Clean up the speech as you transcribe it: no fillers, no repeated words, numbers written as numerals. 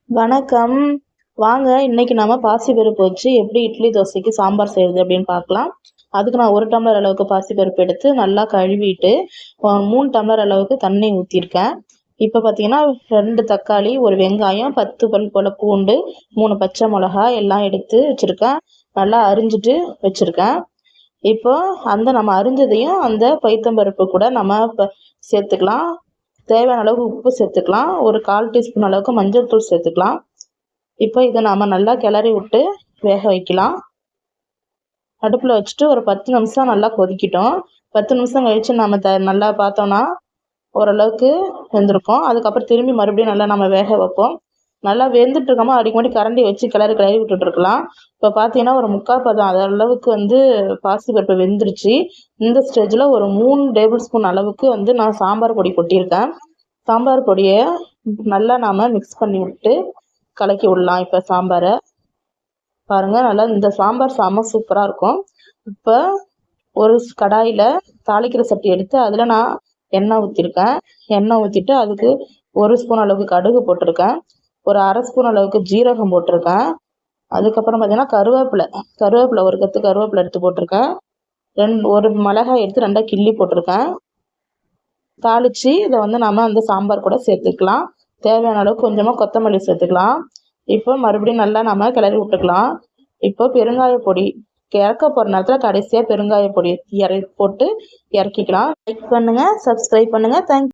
வணக்கம். வாங்க இன்னைக்கு நாம பாசிப்பருப்பு வச்சு எப்படி இட்லி தோசைக்கு சாம்பார் செய்யறது அப்படின்னு பார்க்கலாம். அதுக்கு நான் 1 டம்ளர் அளவுக்கு பாசிப்பருப்பு எடுத்து நல்லா கழுவிட்டு 3 டம்ளர் அளவுக்கு தண்ணி ஊற்றிருக்கேன். இப்போ பார்த்தீங்கன்னா 2 தக்காளி, 1 வெங்காயம், 10 பல் போல பூண்டு, 3 பச்சை மிளகாய் எல்லாம் எடுத்து வச்சுருக்கேன். நல்லா அரிஞ்சிட்டு வச்சுருக்கேன். இப்போ நம்ம அரிஞ்சதையும் அந்த பைத்தம்பருப்பு கூட நம்ம சேர்த்துக்கலாம். தேவையான அளவு உப்பு சேர்த்துக்கலாம். ஒரு 1/4 டீஸ்பூன் அளவுக்கு மஞ்சள் தூள் சேர்த்துக்கலாம். இப்போ இதை நாம நல்லா கிளறி விட்டு வேக வைக்கலாம். அடுப்பில் வச்சுட்டு ஒரு 10 நிமிஷம் நல்லா கொதிக்கிட்டோம். 10 நிமிஷம் கழித்து நம்ம நல்லா பார்த்தோன்னா ஓரளவுக்கு வெந்திருக்கும். அதுக்கப்புறம் திரும்பி மறுபடியும் நல்லா நம்ம வேக வைப்போம். நல்லா வெந்துட்டு இருக்காம அடிக்கடி கரண்டி வச்சு கிளறி விட்டுட்டு இருக்கலாம். இப்போ பார்த்தீங்கன்னா ஒரு 3/4 பதம் அளவுக்கு பாசிப்பருப்பு வெந்துருச்சு. இந்த ஸ்டேஜில் ஒரு 3 டேபிள் ஸ்பூன் அளவுக்கு நான் சாம்பார் பொடி கொட்டியிருக்கேன். சாம்பார் பொடியை நல்லா நாம் மிக்ஸ் பண்ணி விட்டு கலக்கி விடலாம். இப்போ சாம்பாரை பாருங்கள், நல்லா இந்த சாம்பார் செம்ம சூப்பராக இருக்கும். இப்போ ஒரு கடாயில் தாளிக்கிற சட்டி எடுத்து அதில் நான் எண்ணெய் ஊற்றிருக்கேன். எண்ணெய் ஊற்றிட்டு அதுக்கு 1 ஸ்பூன் அளவுக்கு கடுகு போட்டிருக்கேன். ஒரு 1/2 ஸ்பூன் அளவுக்கு ஜீரகம் போட்டிருக்கேன். அதுக்கப்புறம் பார்த்தீங்கன்னா கருவேப்பிலை 1 கத்து கருவேப்பிலை எடுத்து போட்டிருக்கேன். 1 மிளகாய் எடுத்து 2 கிள்ளி போட்டிருக்கேன். தாளித்து இதை நம்ம அந்த சாம்பார் கூட சேர்த்துக்கலாம். தேவையான அளவுக்கு கொஞ்சமாக கொத்தமல்லி சேர்த்துக்கலாம். இப்போ மறுபடியும் நல்லா நம்ம கிளறி விட்டுக்கலாம். இப்போ பெருங்காய பொடி இறக்க போகிற நேரத்தில் கடைசியாக பெருங்காய பொடி போட்டு இறக்கிக்கலாம். லைக் பண்ணுங்கள், சப்ஸ்கிரைப் பண்ணுங்கள். தேங்க்யூ.